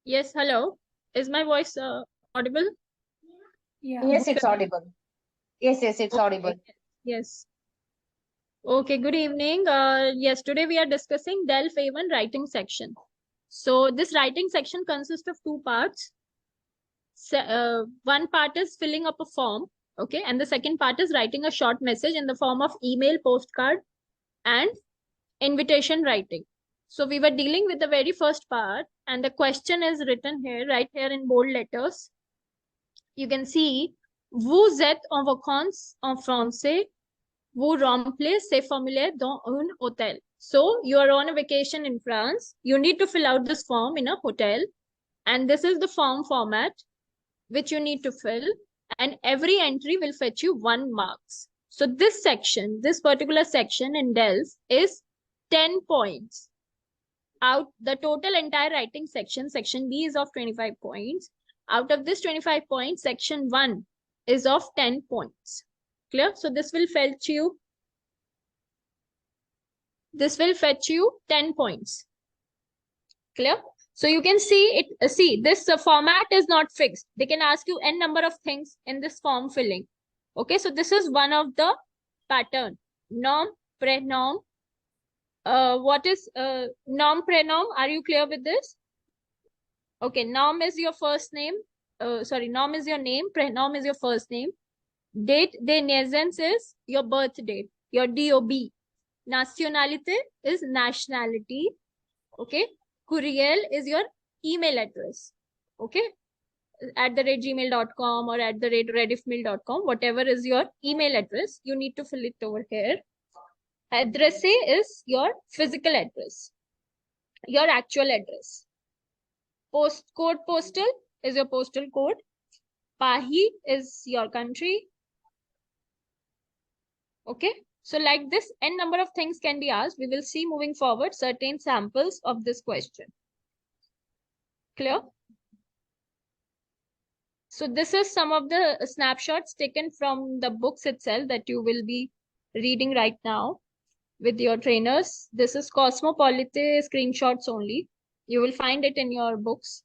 Yes, hello. Is my voice audible? Yeah. Yes, it's audible. Yes, it's audible. Okay. Yes. Okay, good evening. Yes, today we are discussing DELF A1 writing section. So this writing section consists of two parts. One part is filling up a form, okay, and the second part is writing a short message in the form of email, postcard, and invitation writing. So we were dealing with the very first part, and the question is written here, right here in bold letters. You can see, vous êtes en vacances en français, vous remplissez ces formulaires dans un hôtel. So you are on a vacation in France. You need to fill out this form in a hotel. And this is the form format which you need to fill. And every entry will fetch you 1 marks. So this section, this particular section in DELF is 10 points. Out the total entire writing section, section B is of 25 points. Out of this 25 points, section 1 is of 10 points. Clear? So this will fetch you 10 points. Clear? So you can see it. See, this format is not fixed. They can ask you n number of things in this form filling. Okay, so this is one of the pattern. Nom, prenom. What is nom, prenom? Are you clear with this? Okay, nom is your first name. Nom is your name. Prenom is your first name. Date de naissance is your birth date, your DOB. Nationalité is nationality. Okay. Courier is your email address. Okay. @gmail.com or @rediffmail.com, whatever is your email address, you need to fill it over here. Address is your physical address, your actual address. Postcode postal is your postal code. Pahi is your country. Okay. So like this, n number of things can be asked. We will see moving forward certain samples of this question. Clear? So this is some of the snapshots taken from the books itself that you will be reading right now with your trainers. This is Cosmopolitan screenshots only. You will find it in your books.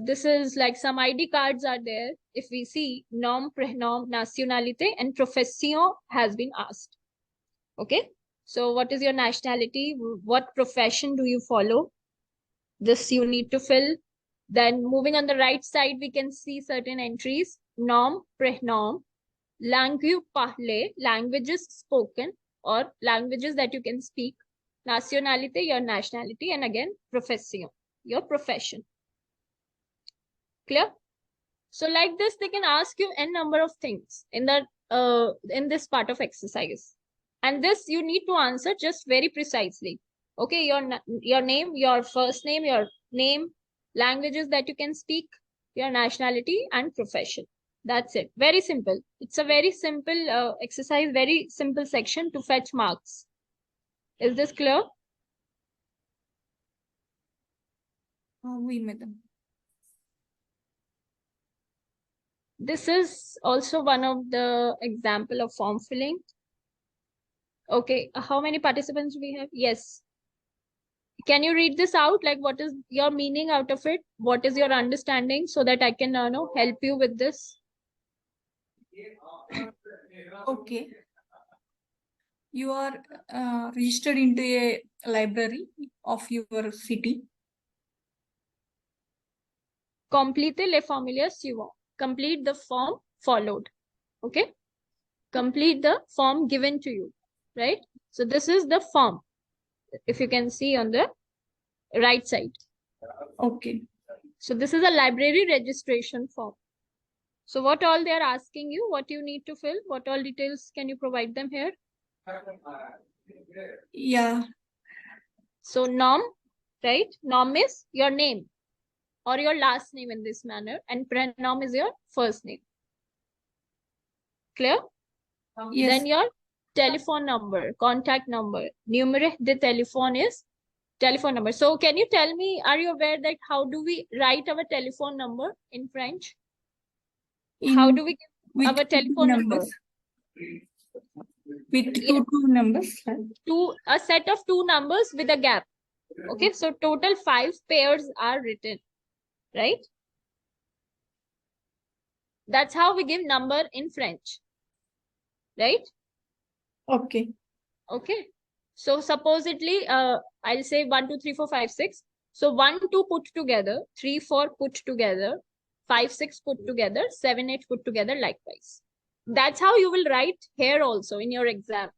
This is like some ID cards are there. If we see nom, prenom, nationalité, and profession has been asked. Okay. So what is your nationality? What profession do you follow? This you need to fill. Then moving on the right side, we can see certain entries. Nom, prenom, langue parlée, languages spoken or languages that you can speak. Nationalité, your nationality, and again, profession, your profession. Clear? So like this, they can ask you n number of things in this part of exercise. And this you need to answer just very precisely. Okay, your name, your first name, your name, languages that you can speak, your nationality, and profession. That's it. Very simple. It's a very simple exercise, very simple section to fetch marks. Is this clear? Oui, madam. This is also one of the example of form filling. Okay, how many participants do we have? Yes. Can you read this out? Like, what is your meaning out of it? What is your understanding so that I can help you with this? Okay. You are registered into a library of your city. Completez les formulaires suivants. Complete the form followed. Okay. Complete the form given to you. Right. So this is the form. If you can see on the right side. Okay. So this is a library registration form. So what all they are asking you, what you need to fill, what all details can you provide them here? Yeah. So nom, right? Nom is your name or your last name in this manner, and prenom is your first name. Clear? Yes. Then your telephone number, contact number. Numéro de téléphone is telephone number. So can you tell me, are you aware that how do we write our telephone number in French? How do we give our telephone number? With two numbers. A set of 2 numbers with a gap. Okay, so total 5 pairs are written. right? That's how we give number in French, right? Okay. Okay. So supposedly, I'll say 1, 2, 3, 4, 5, 6. So 1, 2 put together, 3, 4 put together, 5, 6 put together, 7, 8 put together likewise. That's how you will write here also in your exam.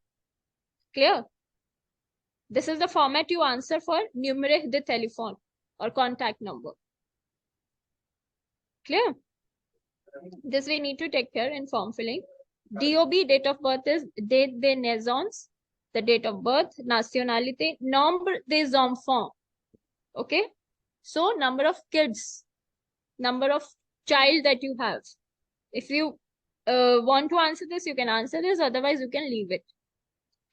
Clear? This is the format you answer for numéro de téléphone or contact number. Clear? This we need to take care in form filling. DOB, date of birth, is date de naissance, the date of birth, nationalité, nombre des enfants. Okay? So number of kids, number of child that you have. If you want to answer this, you can answer this. Otherwise, you can leave it.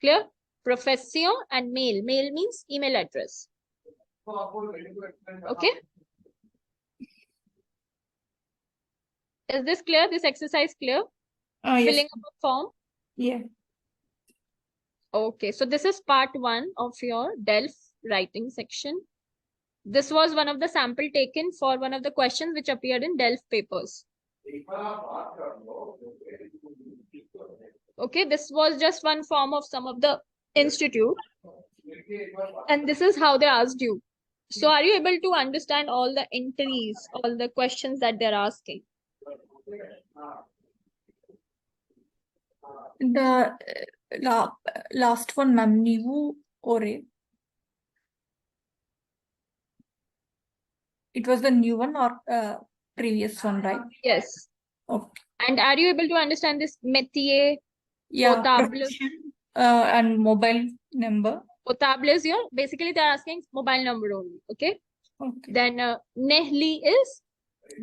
Clear? Profession and mail. Mail means email address. Okay? Is this clear? This exercise clear? Yes. Filling up a form? Yeah. Okay, so this is part 1 of your DELF writing section. This was one of the sample taken for one of the questions which appeared in DELF papers. Okay, this was just one form of some of the institute. And this is how they asked you. So are you able to understand all the entries, all the questions that they're asking? The last one, ma'am, Nivu Ore. It was the new one or previous one, right? Yes. Okay. And are you able to understand this métier? Yeah. Potable. Profession, and mobile number. Potable is your, basically they're asking mobile number only. Okay. Okay. Then Nehli is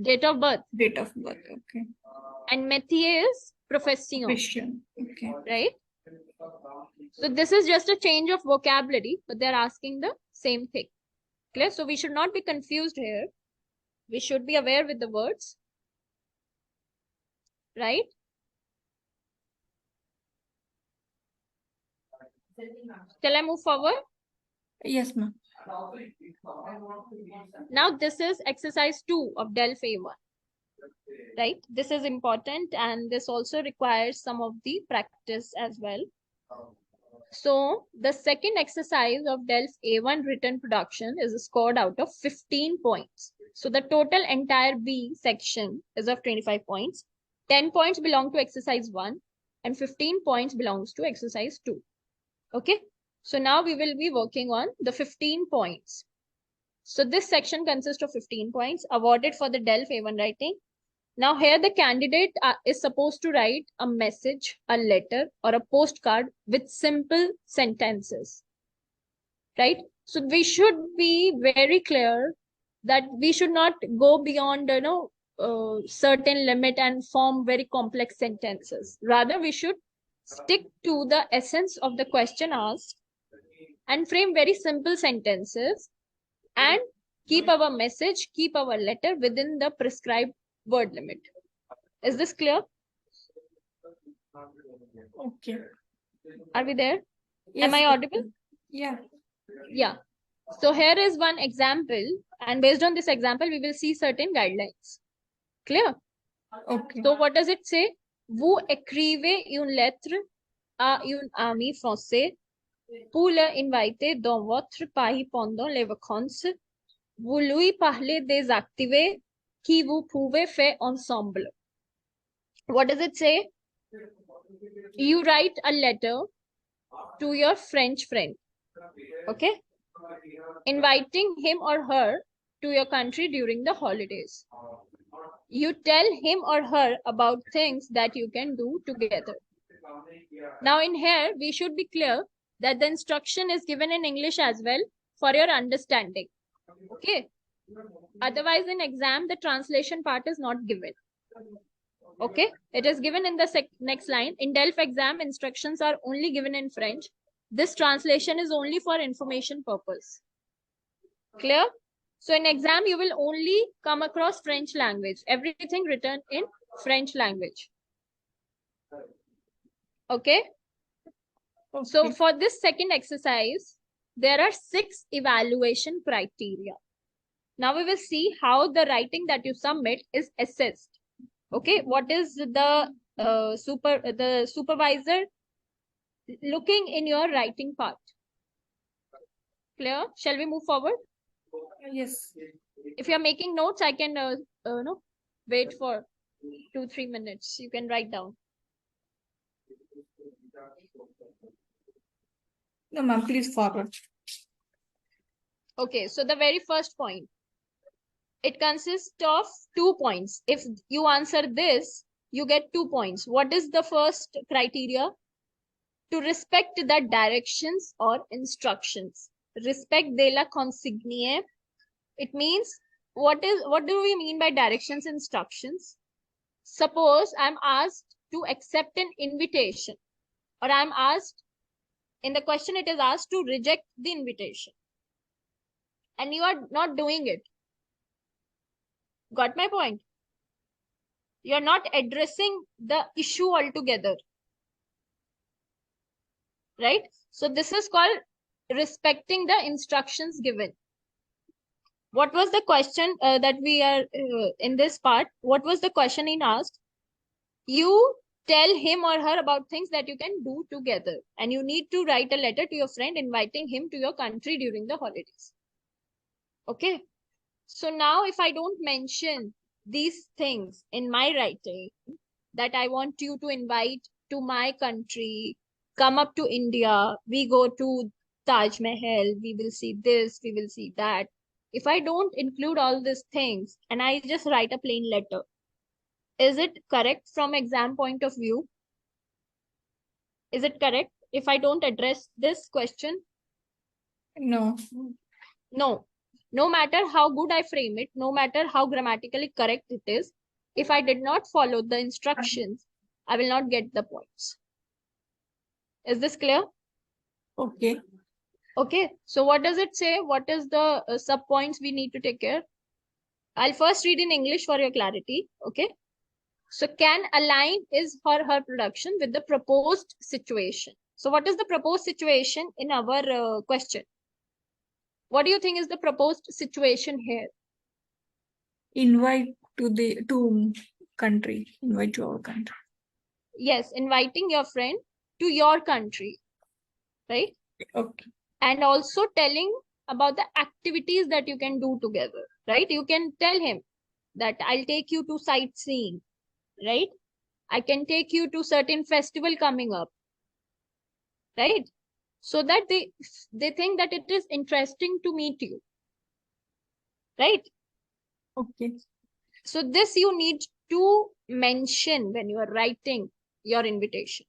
date of birth. Date of birth. Okay. And métier is profession. Profession. Okay. Right? So this is just a change of vocabulary, but they're asking the same thing. Clear? So we should not be confused here. We should be aware with the words. Right? Shall I move forward? Yes, ma'am. Now this is exercise 2 of DELF A1. Right? This is important and this also requires some of the practice as well. So the second exercise of DELF A1 written production is scored out of 15 points. So the total entire B section is of 25 points. 10 points belong to exercise 1 and 15 points belongs to exercise 2. Okay. So now we will be working on the 15 points. So this section consists of 15 points awarded for the DELF A1 writing. Now here the candidate is supposed to write a message, a letter or a postcard with simple sentences, right? So we should be very clear that we should not go beyond, certain limit and form very complex sentences. Rather, we should stick to the essence of the question asked and frame very simple sentences and keep our message, keep our letter within the prescribed word limit. Is this clear? Okay. Are we there? Yes, Am I audible? Yeah. Yeah. So here is one example, and based on this example, we will see certain guidelines. Clear? Okay. So what does it say? Vous écrivez une lettre à un ami français pour l'inviter dans votre pays pendant les vacances. Vous lui parlez des activités que vous pouvez faire ensemble. What does it say? You write a letter to your French friend, okay? Inviting him or her to your country during the holidays. You tell him or her about things that you can do together. Now in here, we should be clear that the instruction is given in English as well for your understanding. Okay. Otherwise, in exam, the translation part is not given. Okay. It is given in the next line. In DELF exam, instructions are only given in French. This translation is only for information purpose. Clear? So in exam, you will only come across French language. Everything written in French language. Okay. So for this second exercise, there are 6 evaluation criteria. Now we will see how the writing that you submit is assessed. Okay, what is the supervisor looking in your writing part? Clear? Shall we move forward? Yes. If you're making notes, I can no, wait for 2-3 minutes. You can write down. No, ma'am, please forward. Okay, so the very first point, it consists of 2 points. If you answer this, you get 2 points. What is the first criteria? To respect the directions or instructions. Respect de la consigne. It means, what do we mean by directions, instructions? Suppose I'm asked to accept an invitation, or I'm asked, in the question it is asked to reject the invitation, and you are not doing it. Got my point? You're not addressing the issue altogether, right? So this is called respecting the instructions given. What was the question that we are in this part? What was the question in asked? You tell him or her about things that you can do together, and you need to write a letter to your friend inviting him to your country during the holidays. Okay, so now if I don't mention these things in my writing, that I want you to invite to my country, come up to India, we go to Taj Mahal, we will see this, we will see that. If I don't include all these things and I just write a plain letter, is it correct from exam point of view? Is it correct if I don't address this question? No. No. No matter how good I frame it, no matter how grammatically correct it is, if I did not follow the instructions, I will not get the points. Is this clear? Okay. Okay. So what does it say? What is the sub points we need to take care? I'll first read in English for your clarity. Okay. So can align his or her production with the proposed situation. So what is the proposed situation in our question? What do you think is the proposed situation here? Invite to country. Invite to our country. Yes, inviting your friend to your country, right? Okay. And also telling about the activities that you can do together, right? You can tell him that I'll take you to sightseeing, right? I can take you to certain festival coming up, right? So that they think that it is interesting to meet you, right? Okay. So this you need to mention when you are writing your invitation.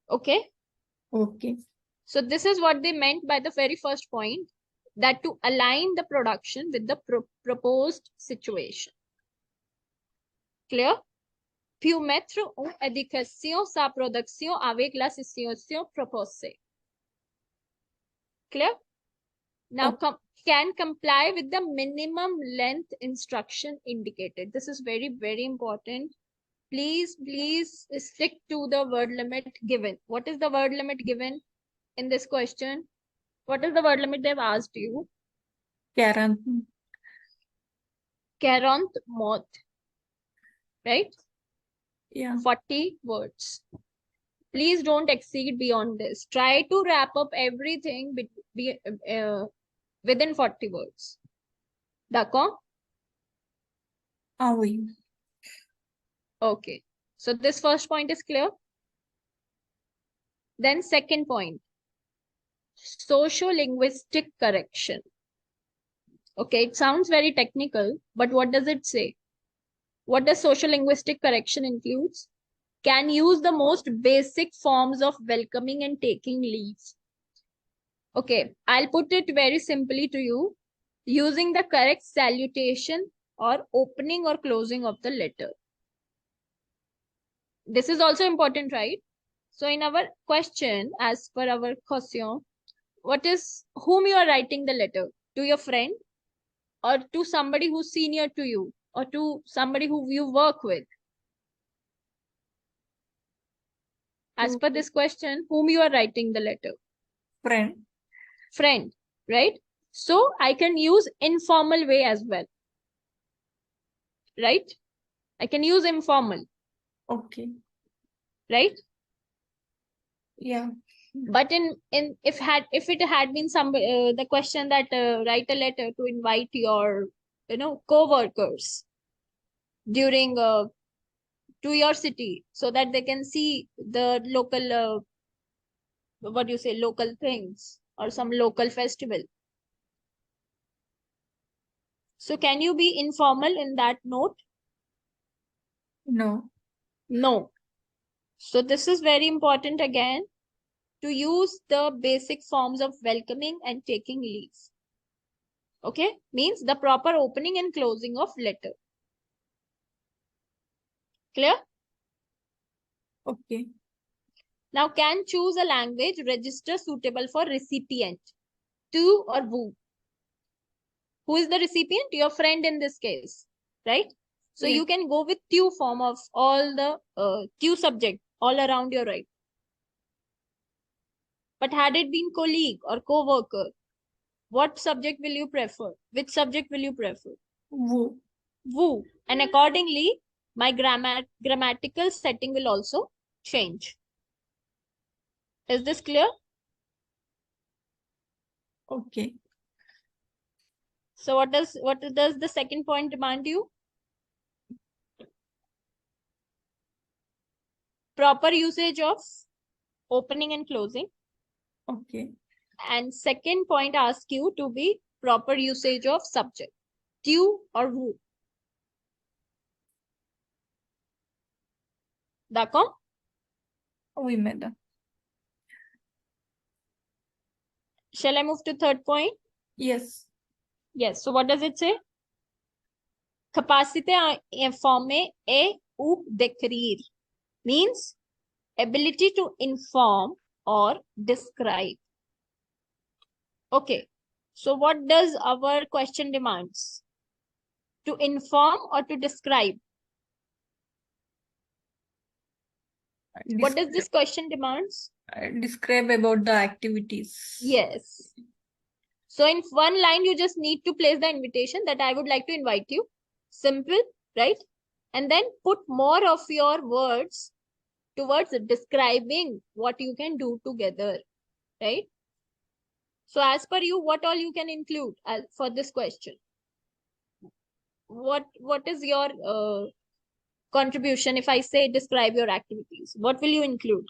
Okay. Okay. So this is what they meant by the very first point, that to align the production with the proposed situation. Clear? Più metro ou educação sa production avec la situation proposée. Clear? Now can comply with the minimum length instruction indicated. This is very, very important. Please stick to the word limit given. What is the word limit given in this question? What is the word limit they've asked you? 40 mots, right? Yeah. 40 words. Please don't exceed beyond this. Try to wrap up everything within 40 words. D'accord? Ah, oui. Okay. So this first point is clear. Then second point, socio-linguistic correction. Okay, it sounds very technical, but what does it say? What does socio-linguistic correction includes? Can use the most basic forms of welcoming and taking leave. Okay, I'll put it very simply to you. Using the correct salutation or opening or closing of the letter. This is also important, right? So in our question, as per our question, what is whom you are writing the letter? To your friend or to somebody who's senior to you or to somebody who you work with? As per this question, whom you are writing the letter? Friend. Friend, right? So I can use informal way as well, right? I can use informal, Okay. right? Yeah. But in if it had been some the question that write a letter to invite your co-workers during to your city so that they can see the local what do you say, local things or some local festival. So can you be informal in that note? No. No. So this is very important again, to use the basic forms of welcoming and taking leave. Okay, means the proper opening and closing of letter. Clear? Okay. Now can choose a language register suitable for recipient. To or who? Who is the recipient? Your friend in this case, right? So Yeah. you can go with to form of all the to subject all around your right. But had it been colleague or co-worker, what subject will you prefer? Which subject will you prefer? Who? Woo. And accordingly, my grammatical setting will also change. Is this clear? Okay. So what does the second point demand you? Proper usage of opening and closing. Okay. And second point asks you to be proper usage of subject. To or who. D'accord? Oui, madam. Shall I move to third point? Yes. Yes. So what does it say? Capacité à informer et ou décrire means ability to inform or describe. Okay. So what does our question demands? To inform or to describe? What does this question demands? Describe about the activities. Yes. So in one line, you just need to place the invitation that I would like to invite you. Simple, right? And then put more of your words towards describing what you can do together, right? So as per you, what all you can include for this question? What is your contribution if I say describe your activities? What will you include?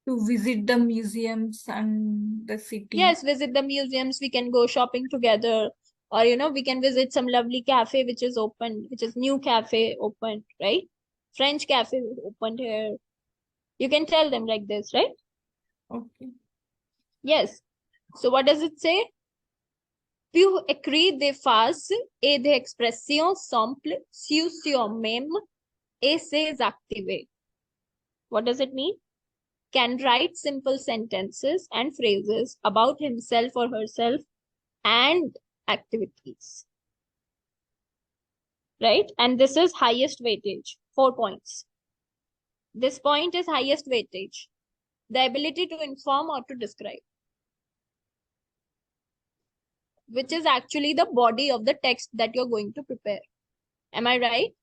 To visit the museums and the city. Yes, visit the museums. We can go shopping together, or we can visit some lovely cafe which is open, which is new cafe opened, right? French cafe opened here. You can tell them like this, right? Okay. Yes. So what does it say? Più écrit des phrases et des expressions simples sur soi-même et ses activer. What does it mean? Can write simple sentences and phrases about himself or herself and activities. Right? And this is highest weightage, 4 points. This point is highest weightage. The ability to inform or to describe, which is actually the body of the text that you're going to prepare. Am I right?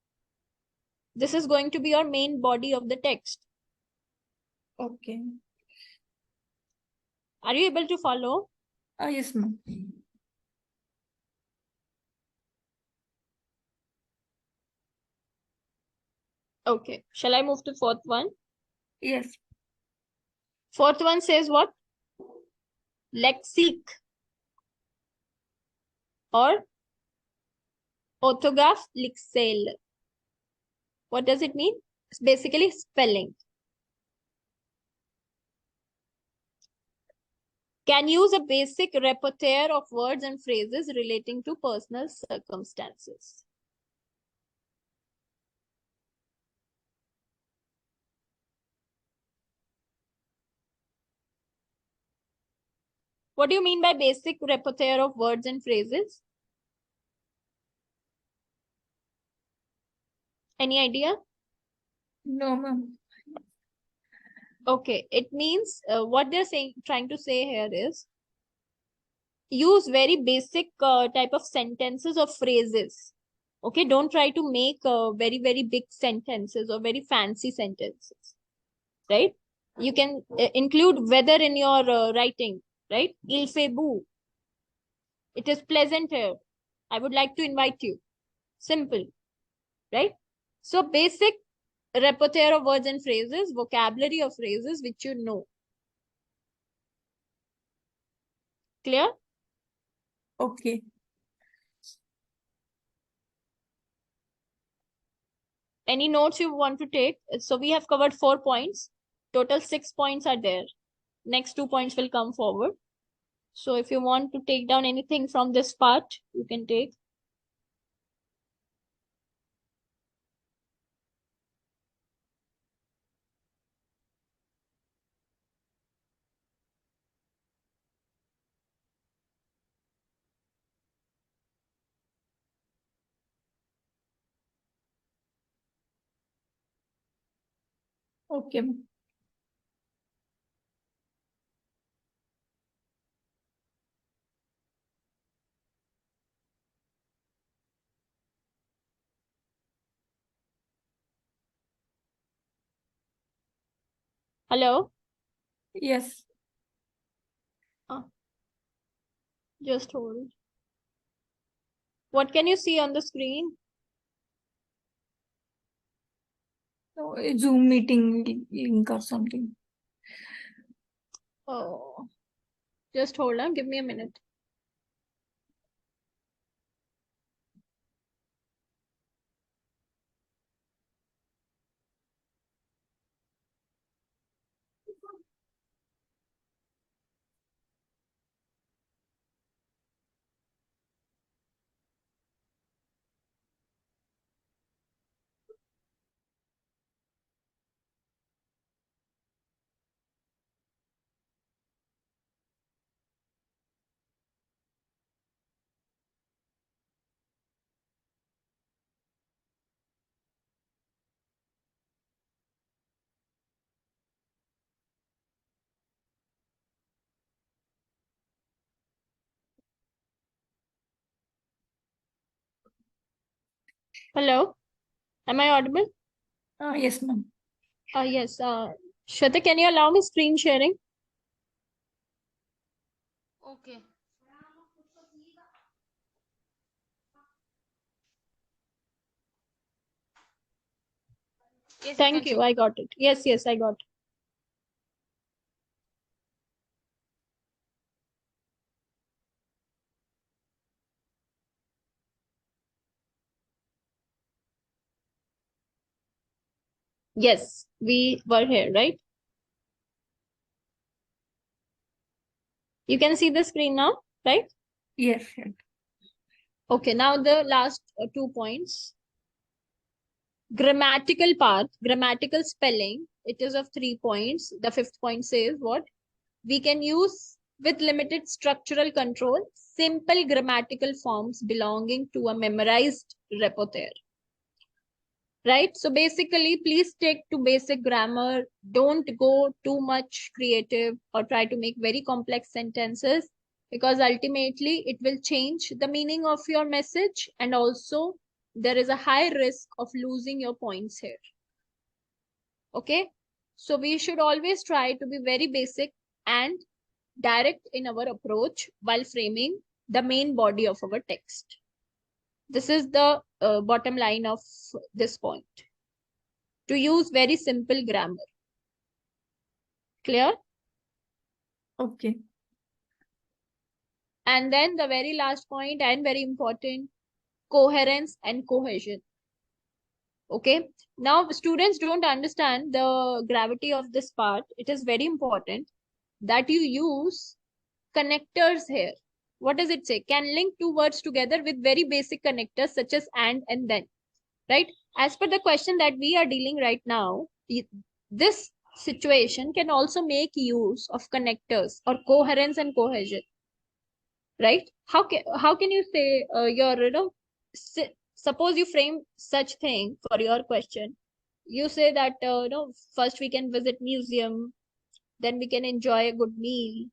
This is going to be your main body of the text. Okay. Are you able to follow? Yes, ma'am. Okay. Shall I move to fourth one? Yes. Fourth one says what? Lexique or orthographe lixel. What does it mean? It's basically spelling. Can use a basic repertoire of words and phrases relating to personal circumstances. What do you mean by basic repertoire of words and phrases? Any idea? No, ma'am. Okay, it means what they're trying to say here is use very basic type of sentences or phrases. Okay, don't try to make very, very big sentences or very fancy sentences, right? You can include weather in your writing, right? Il fait beau. It is pleasant here. I would like to invite you. Simple, right? So basic repertoire of words and phrases, vocabulary of phrases which you know. Clear? Okay. Any notes you want to take? So we have covered 4 points. Total 6 points are there. Next 2 points will come forward. So if you want to take down anything from this part, you can take. Okay. Hello? Yes. Just hold. What can you see on the screen? So, a Zoom meeting link or something. Oh, just hold on. Give me a minute. Hello? Am I audible? Yes, ma'am. Yes. Shweta, can you allow me screen sharing? Okay. Yes, Thank you. I got it. Yes, yes, I got it. Yes, we were here, right? You can see the screen now, right? Yes. Yes. Okay, now the last 2 points. Grammatical part, grammatical spelling, it is of 3 points. The 5th point says what? We can use with limited structural control, simple grammatical forms belonging to a memorized repertoire. Right? So basically, please stick to basic grammar. Don't go too much creative or try to make very complex sentences because ultimately it will change the meaning of your message. And also, there is a high risk of losing your points here. Okay? So we should always try to be very basic and direct in our approach while framing the main body of our text. This is the bottom line of this point. To use very simple grammar. Clear? Okay. And then the very last point and very important, coherence and cohesion. Okay. Now, students don't understand the gravity of this part. It is very important that you use connectors here. What does it say? Can link two words together with very basic connectors such as and then. Right? As per the question that we are dealing right now, this situation can also make use of connectors or coherence and cohesion. Right? How can you say suppose you frame such thing for your question You say that, first we can visit museum, then we can enjoy a good meal,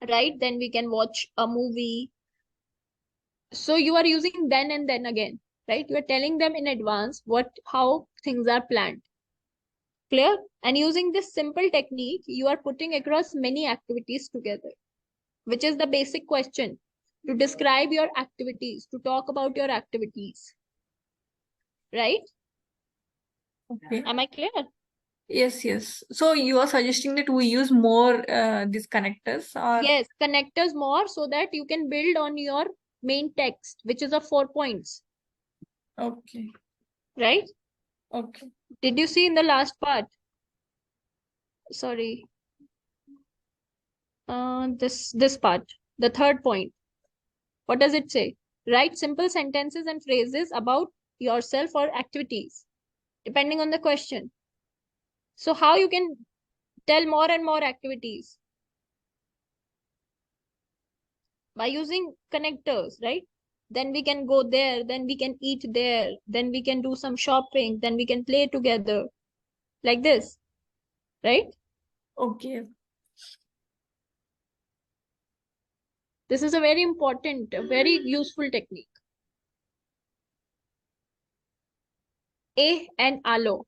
right? Then we can watch a movie. So you are using then and then again, right? You are telling them in advance how things are planned. Clear? And using this simple technique, you are putting across many activities together, which is the basic question. To describe your activities, to talk about your activities, right? Okay. Am I clear? Yes, yes. So you are suggesting that we use more these connectors or Yes, connectors more so that you can build on your main text, which is of 4 points, okay. right? Okay. Did you see in the last part? Sorry, this part, the third point. What does it say? Write simple sentences and phrases about yourself or activities, depending on the question. So how you can tell more and more activities? By using connectors, right? Then we can go there, then we can eat there, then we can do some shopping, then we can play together, like this, right? Okay. This is a very important, very useful technique. A and alo,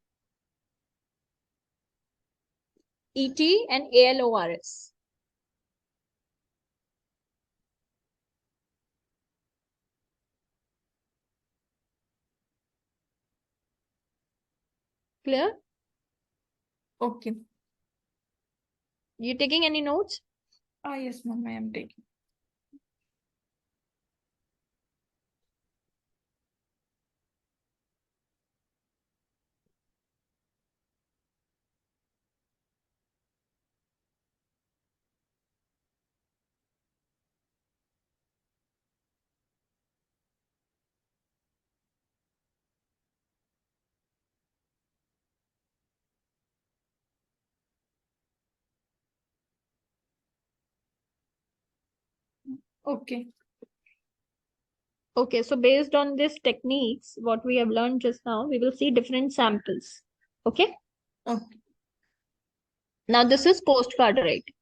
et and alors. Clear? Okay. You taking any notes? Ah, yes, ma'am, I am taking. Okay. Okay, so based on these techniques, what we have learned just now, we will see different samples. Okay. Okay. Now this is postcard writing,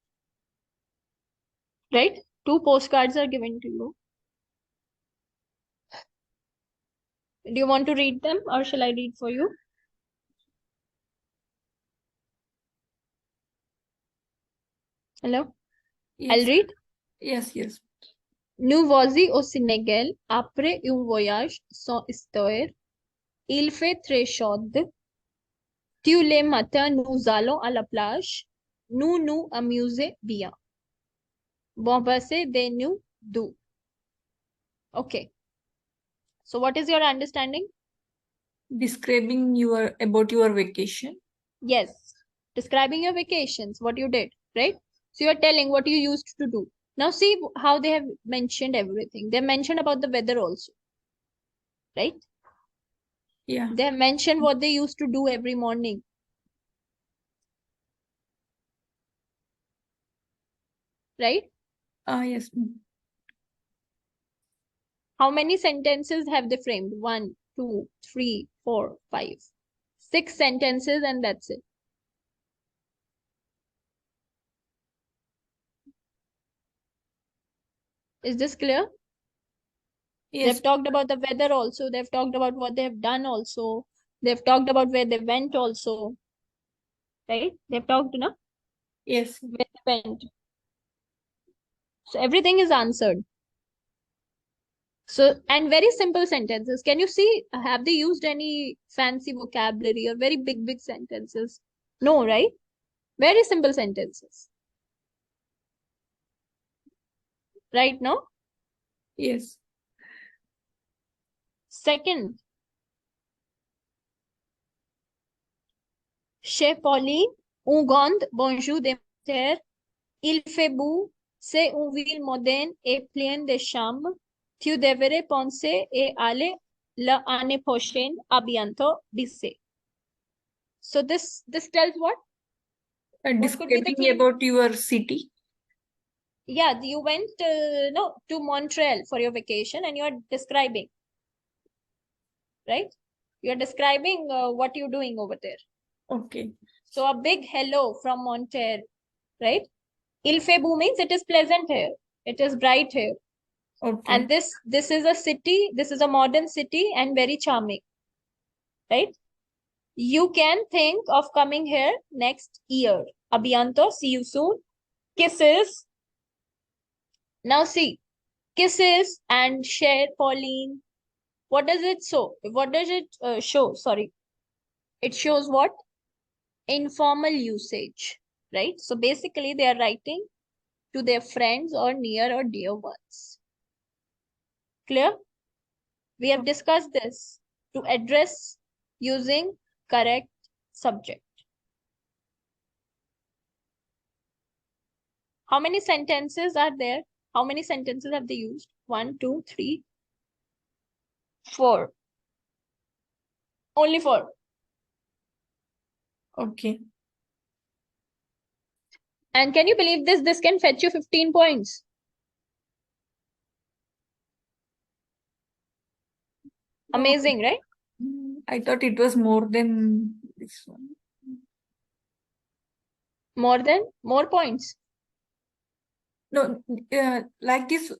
right? 2 postcards are given to you. Do you want to read them or shall I read for you? Hello? I'll Yes. read. Yes, yes. No vozi au Sénégal après un voyage sans histoire. Il fait très chaud. Tous les matins, nous allons à la plage. Nous nous amusons bien. Bon passé de nous deux. Okay. So what is your understanding? Describing about your vacation. Yes. Describing your vacations, what you did, right? So you're telling what you used to do. Now see how they have mentioned everything. They mentioned about the weather also, right? Yeah. They have mentioned what they used to do every morning, right? Ah, yes, ma'am. How many sentences have they framed? 1, 2, 3, 4, 5, 6 sentences, and that's it. Is this clear? Yes. They've talked about the weather also. They've talked about what they have done also. They've talked about where they went also, right? They've talked, Yes. where they went. So everything is answered. So, and very simple sentences. Can you see, have they used any fancy vocabulary or very big sentences? No, right? Very simple sentences. Right now? Yes. Second, chez Pauline, on gande, bonjour des terres, il fait beau, c'est une ville moderne et pleine de charme. Tu devrais penser et aller l'année prochaine à bientôt d'ici. So this tells what? What could be the Describing theme? about your city. Yeah, you went no to Montreal for your vacation and you are describing, right? You're describing what you're doing over there. Okay. So a big hello from Monterre, right? Il fait beau means it is pleasant here. It is bright here. Okay. And this is a city, this is a modern city and very charming, right? You can think of coming here next year. Abhiyanto, see you soon. Kisses. Now see, kisses and share, Pauline. What does it show? What does it show? Sorry. It shows what? Informal usage, right? So basically they are writing to their friends or near or dear ones. Clear? We have discussed this to address using correct subject. How many sentences are there? How many sentences have they used? 1, 2, 3, 4. Only 4. Okay. And can you believe this? This can fetch you 15 points. Amazing, right? I thought it was more than this one. More points. No, like this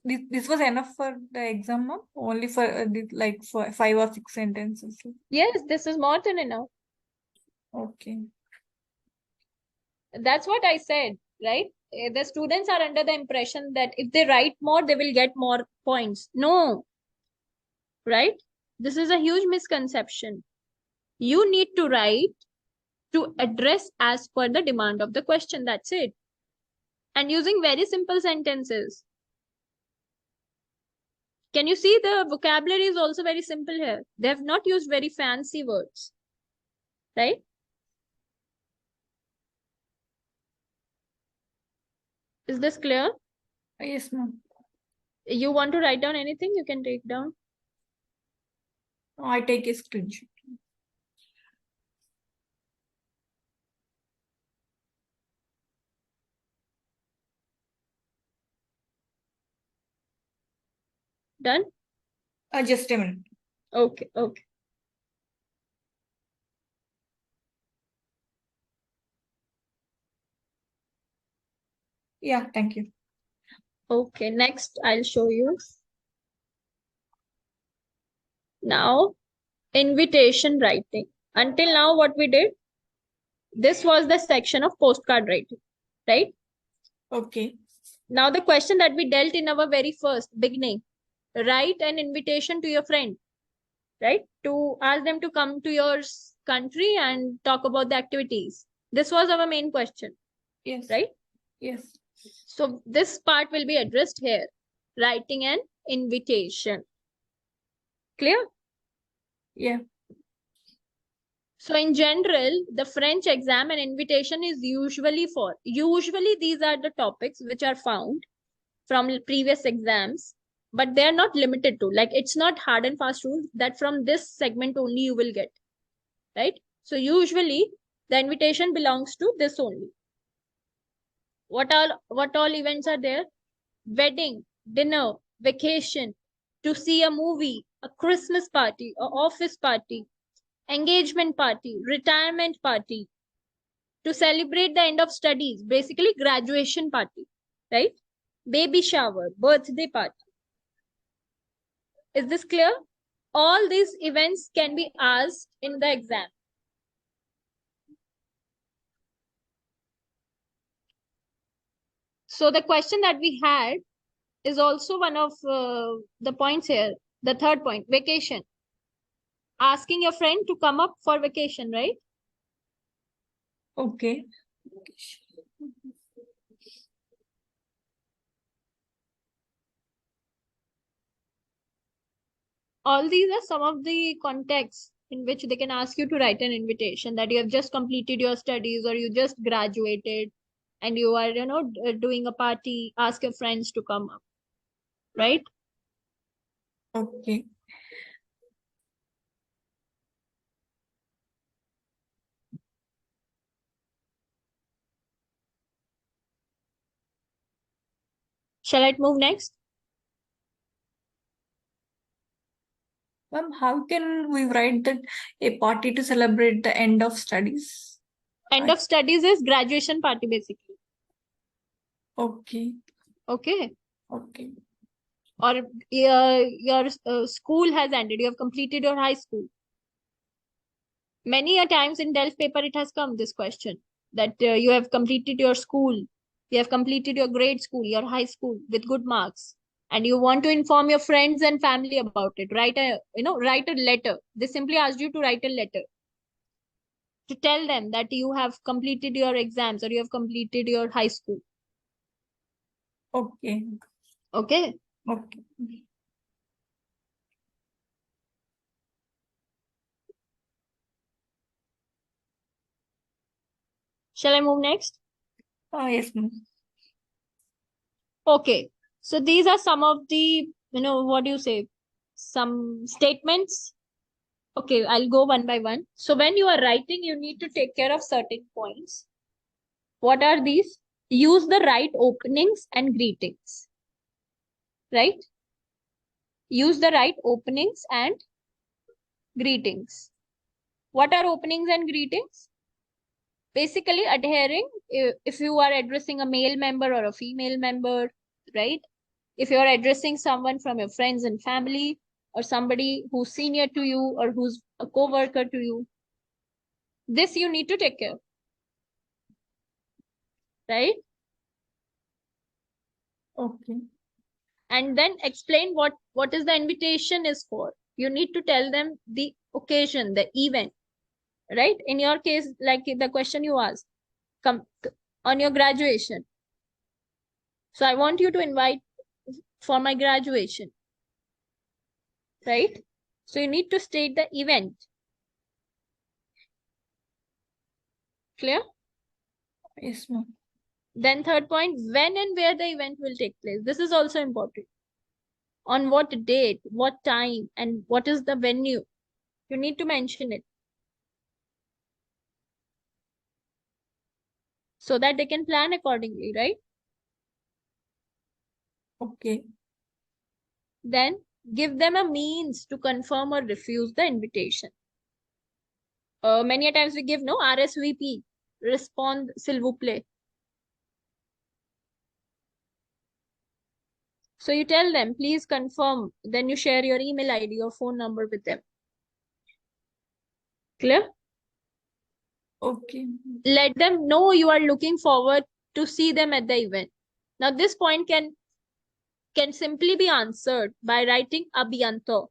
was enough for the exam, no? Only for like for 5 or 6 sentences. Yes, this is more than enough. Okay. That's what I said, right? The students are under the impression that if they write more, they will get more points. No, right? This is a huge misconception. You need to write to address as per the demand of the question. That's it. And using very simple sentences. Can you see the vocabulary is also very simple here? They have not used very fancy words, right? Is this clear? Yes, ma'am. You want to write down anything? You can take down. No, I take a screenshot. Done? Just a minute. Okay, okay. Yeah, thank you. Okay, next I'll show you. Now, invitation writing. Until now, what we did, this was the section of postcard writing, right? Okay. Now, the question that we dealt in our very first beginning, write an invitation to your friend, right? To ask them to come to your country and talk about the activities. This was our main question, Yes. right? Yes. So this part will be addressed here, writing an invitation. Clear? Yeah. So in general, the French exam and invitation is usually these are the topics which are found from previous exams, but they're not limited to, like, it's not hard and fast rule that from this segment only you will get, right? So usually the invitation belongs to this only. What all events are there? Wedding, dinner, vacation, to see a movie, a Christmas party, a office party, engagement party, retirement party, to celebrate the end of studies, basically graduation party, right? Baby shower, birthday party. Is this clear? All these events can be asked in the exam. So the question that we had is also one of the points here. The third point, vacation. Asking your friend to come up for vacation, right? Okay. All these are some of the contexts in which they can ask you to write an invitation, that you have just completed your studies or you just graduated and you are, doing a party. Ask your friends to come up, right? Okay. Shall I move next? How can we write that a party to celebrate the end of studies? End of studies is graduation party basically. Okay. Okay. Okay. Or your school has ended. You have completed your high school. Many a times in DELF paper it has come this question that you have completed your school, you have completed your grade school, your high school with good marks, and you want to inform your friends and family about it. Write a letter. They simply asked you to write a letter to tell them that you have completed your exams or you have completed your high school. Okay. Okay. Okay. Shall I move next? Yes, ma'am. Okay. So these are some of the, what do you say? Some statements. Okay, I'll go one by one. So when you are writing, you need to take care of certain points. What are these? Use the right openings and greetings. Right? Use the right openings and greetings. What are openings and greetings? Basically adhering if you are addressing a male member or a female member, right? If you are addressing someone from your friends and family or somebody who's senior to you or who's a co-worker to you, this you need to take care, right? Okay. And then explain what is the invitation is for. You need to tell them the occasion, the event, right? In your case, like the question you asked, come on your graduation. So I want you to invite for my graduation, right? So you need to state the event. Clear? Yes, ma'am. Then third point, when and where the event will take place. This is also important. On what date, what time, and what is the venue. You need to mention it so that they can plan accordingly, right? Okay. Then give them a means to confirm or refuse the invitation. Many a times we give no RSVP, respond s'il vous plaît. So you tell them, please confirm. Then you share your email ID or phone number with them. Clear? Okay. Let them know you are looking forward to see them at the event. Now this point can simply be answered by writing abhyanto.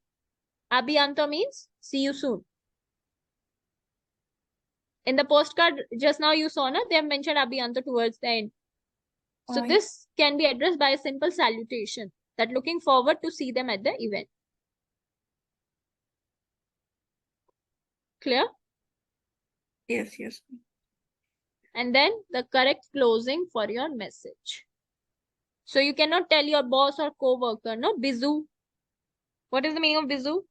Abhyanto means see you soon. In the postcard just now you saw, they have mentioned abhyanto towards the end. So this can be addressed by a simple salutation that looking forward to see them at the event. Clear? Yes, yes. And then the correct closing for your message. So you cannot tell your boss or co-worker, no, bizu. What is the meaning of bizu?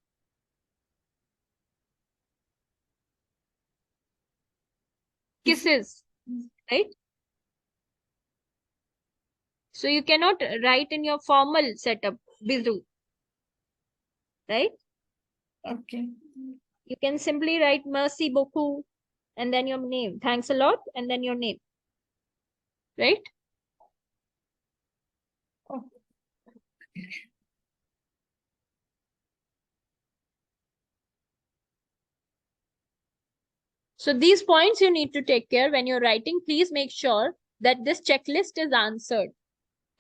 Kisses, right? So you cannot write in your formal setup, bizu, right? Okay. You can simply write merci beaucoup and then your name. Thanks a lot and then your name, right? Okay. So these points you need to take care when you're writing. Please make sure that this checklist is answered,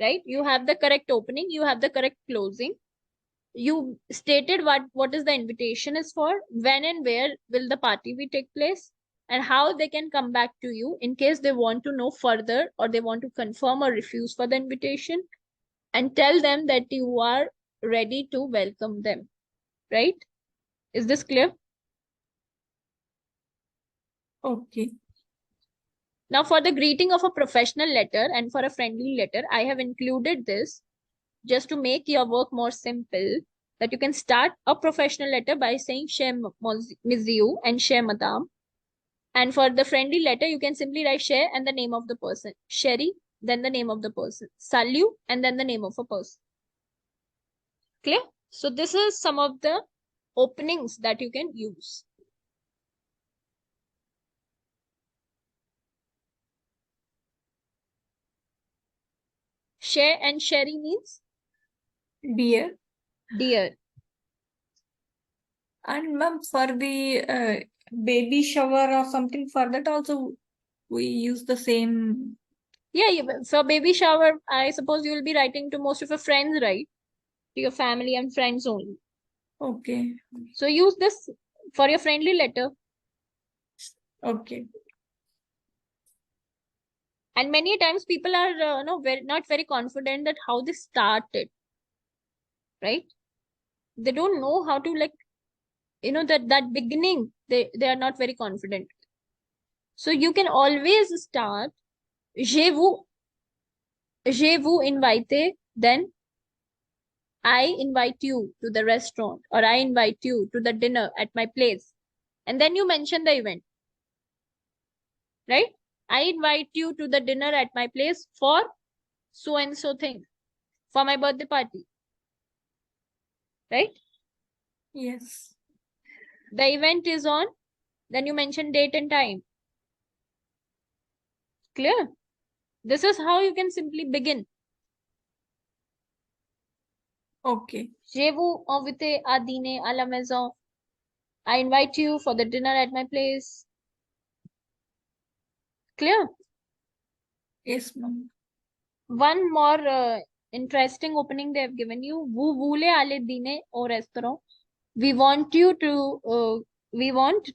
right? You have the correct opening, you have the correct closing. You stated what is the invitation is for, when and where will the party be take place, and how they can come back to you in case they want to know further or they want to confirm or refuse for the invitation, and tell them that you are ready to welcome them, right? Is this clear? Okay. Now for the greeting of a professional letter and for a friendly letter, I have included this just to make your work more simple, that you can start a professional letter by saying cher monsieur and cher madame. And for the friendly letter, you can simply write cher and the name of the person. Sherry, then the name of the person. Salut, and then the name of a person. Clear? So this is some of the openings that you can use. Share and sherry means Dear. dear. And ma'am, for the baby shower or something, for that also we use the same. Yeah, for baby shower, I suppose you will be writing to most of your friends, right? To your family and friends only. Okay. So use this for your friendly letter. Okay. And many times people are not very confident that how they started, right? They don't know how to that beginning. They are not very confident. So you can always start. Je vous invite. Then I invite you to the restaurant, or I invite you to the dinner at my place. And then you mention the event, right? I invite you to the dinner at my place for so and so thing, for my birthday party, right? Yes. The event is on, then you mention date and time. Clear? This is how you can simply begin. Okay. Je vous invite à dîner à la maison. I invite you for the dinner at my place. Clear? Yes, ma'am. One more interesting opening they have given you. Vous voulez aller dîner au restaurant? We want to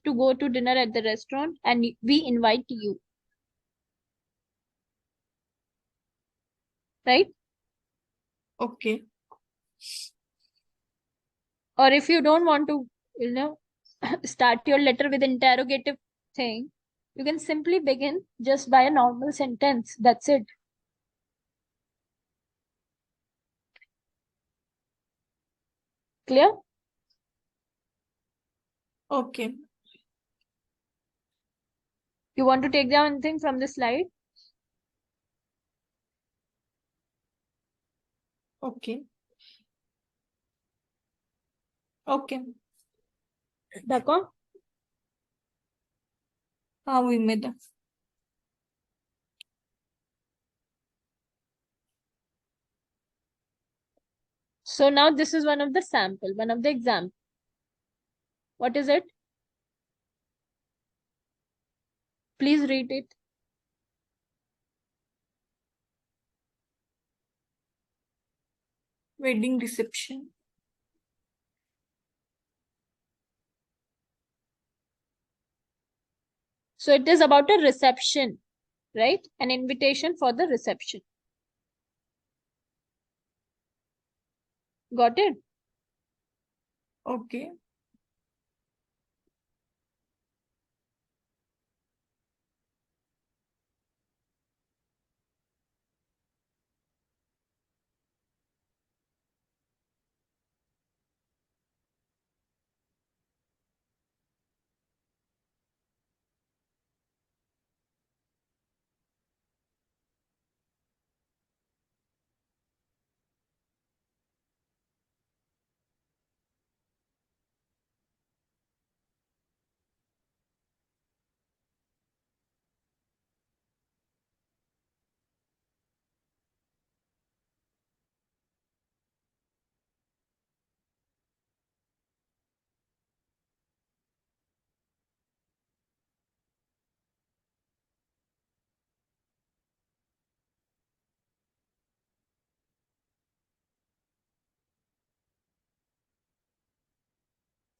go to dinner at the restaurant and we invite you. Right? Okay. Or if you don't want to, start your letter with interrogative thing, you can simply begin just by a normal sentence. That's it. Clear? Okay. You want to take down anything from this slide? Okay. Okay. D'accord? We made that. So now this is one of the example. What is it? Please read it. Wedding reception. So it is about a reception, right? An invitation for the reception. Got it? Okay.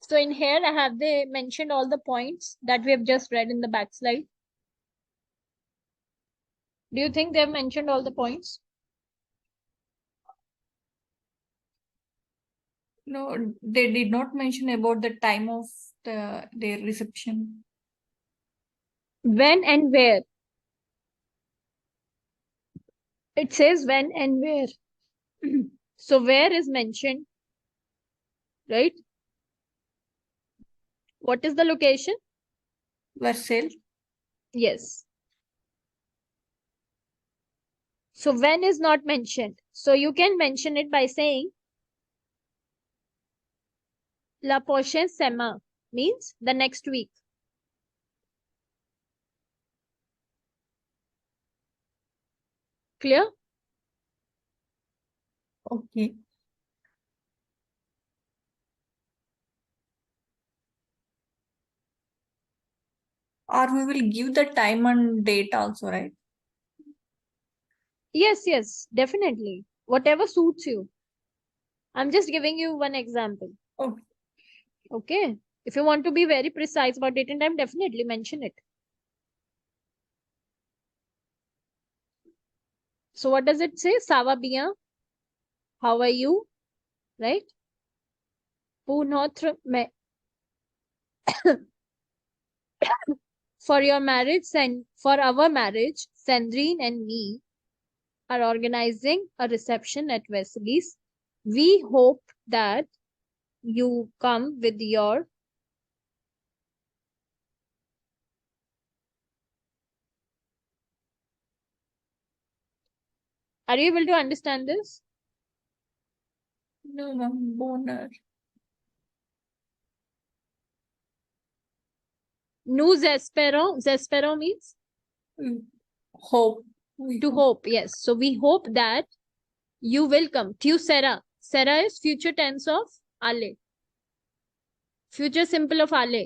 So in here, they mentioned all the points that we have just read in the back slide. Do you think they have mentioned all the points? No, they did not mention about the time of their reception. When and where? It says when and where. So where is mentioned, right? What is the location? Versailles. Yes. So when is not mentioned. So you can mention it by saying La prochaine semaine means the next week. Clear? Okay. Or we will give the time and date also, right? Yes, definitely. Whatever suits you. I'm just giving you one example. Okay. Okay. If you want to be very precise about date and time, definitely mention it. So what does it say? Ça va bien? How are you? Right? Pour notre for your marriage and for our marriage, Sandrine and me are organizing a reception at Wesley's. We hope that you come with your Are you able to understand this? No, ma'am. Bonus. Nous espérons. Espérons means Hope. to hope. Yes. So we hope that you will come. Tu seras. Sera is future tense of aller. Future simple of aller.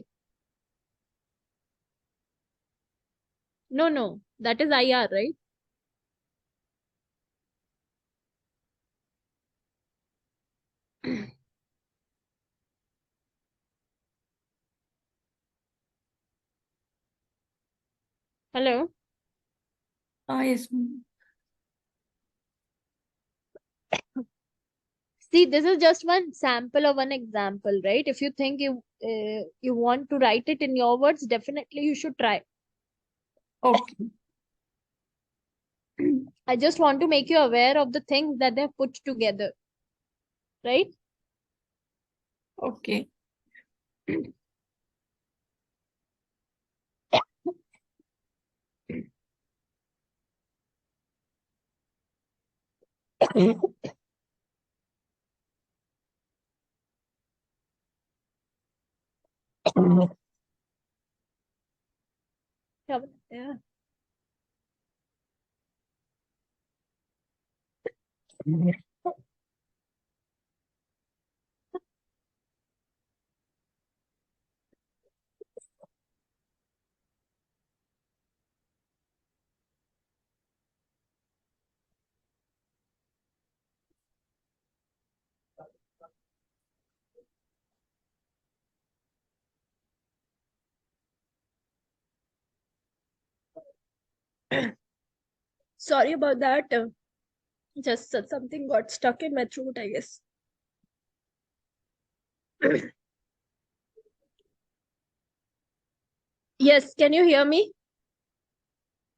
No. That is IR, right? Hello. Yes, ma'am. See, this is just one sample or one example, right? If you think you want to write it in your words, definitely you should try. Okay. I just want to make you aware of the things that they've put together, right? Okay. Yeah. Sorry about that. Just something got stuck in my throat, I guess. Yes, can you hear me?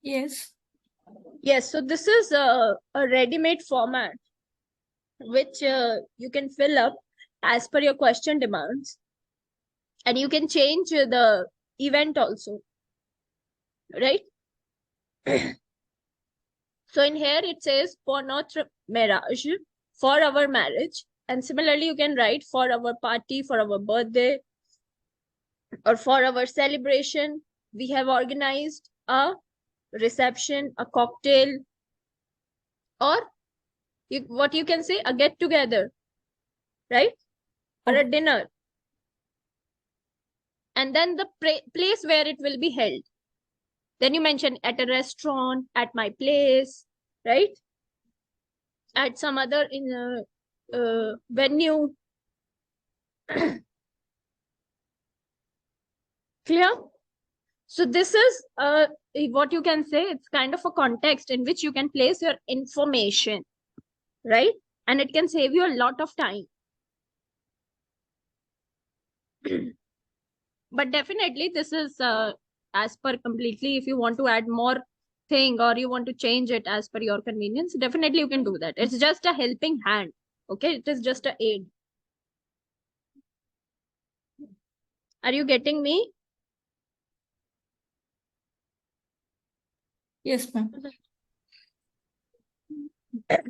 Yes. Yes, so this is a ready-made format which you can fill up as per your question demands, and you can change the event also, right? So in here it says pour notre mariage, for our marriage, and similarly you can write for our party, for our birthday, or for our celebration. We have organized a reception, a cocktail, or what you can say, a get together, right? Or a dinner. And then the place where it will be held. Then you mention at a restaurant, at my place, right? At some other in a venue. Clear? So this is what you can say. It's kind of a context in which you can place your information, right? And it can save you a lot of time. But definitely this is as per completely. If you want to add more thing or you want to change it as per your convenience, definitely you can do that. It's just a helping hand. Okay, it is just a aid. Are you getting me? Yes, ma'am. Okay.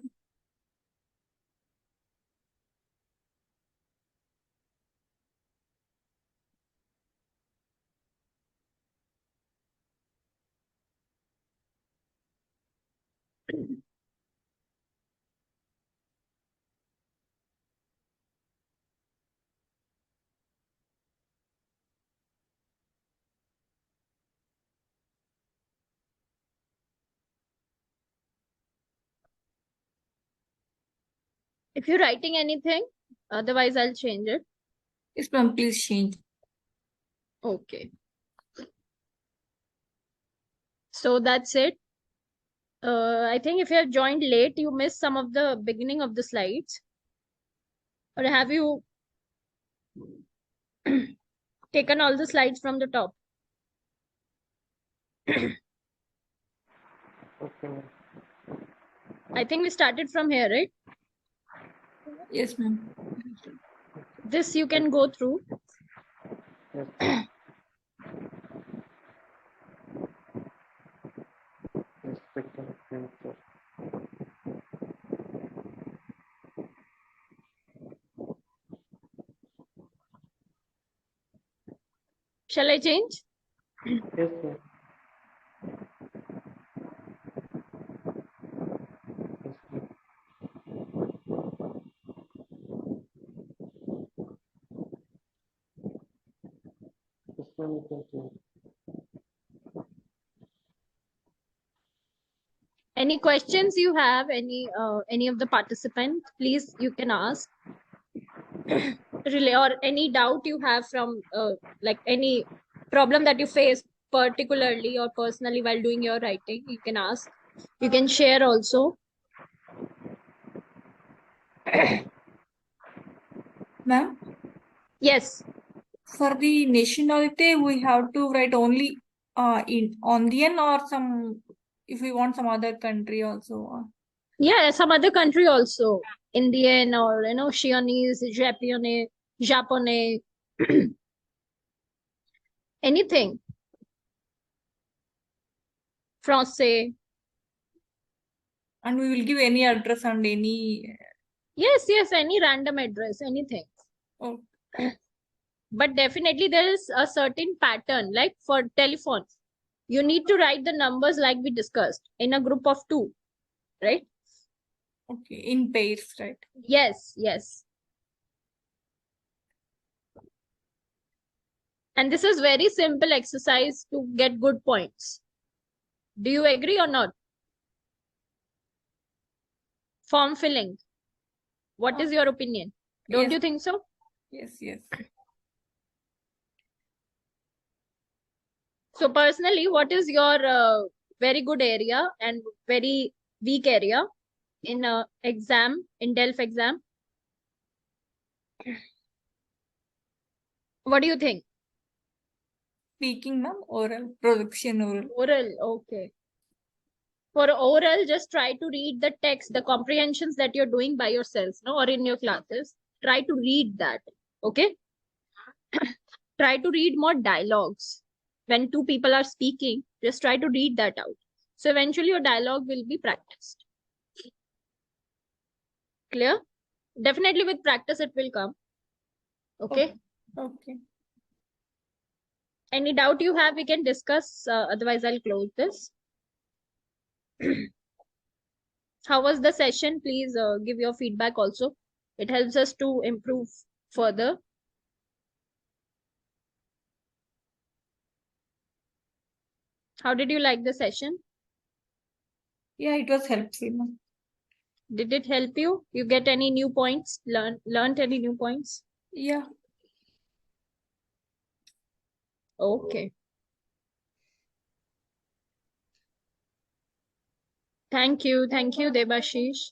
If you're writing anything, otherwise I'll change it. Yes, ma'am, please change. Okay. So that's it. I think if you have joined late, you missed some of the beginning of the slides. Or have you taken all the slides from the top? Okay, ma'am. I think we started from here, right? Yes, ma'am. This you can go through. Yes. Respecting future. Shall I change? Yes, ma'am. Yes, ma'am. Yes, ma'am, you can change. Any questions you have, any of the participants, please you can ask. Relay or any doubt you have from like any problem that you face particularly or personally while doing your writing, you can ask. You can share also. Ma'am, Yes. for the nationality, we have to write only in Indian or some, if we want some other country also. Yeah, some other country also. Indian or Chinese, Japanese, anything. France. And we will give any address and any. Yes, any random address, anything. Oh, But definitely there is a certain pattern, like for telephone. You need to write the numbers like we discussed in a group of 2, right? okay, in pairs, right? Yes. And this is very simple exercise to get good points. Do you agree or not? Form filling. What is your opinion? Don't Yes. you think so? Yes. So personally, what is your very good area and very weak area in exam, in DELF exam? What do you think? Speaking, ma'am, oral, production oral. Oral, okay. For oral, just try to read the text, the comprehensions that you're doing by yourself, no, or in your classes. Try to read that, okay? Try to read more dialogues. When 2 people are speaking, just try to read that out. So eventually your dialogue will be practiced. Clear? Definitely with practice it will come. Okay? Okay. Any doubt you have, we can discuss. Otherwise, I'll close this. How was the session? Please give your feedback also. It helps us to improve further. How did you like the session? Yeah, it was helpful, ma'am. Did it help you? You get any new points? Learned any new points? Yeah. Okay. Thank you, Debashish.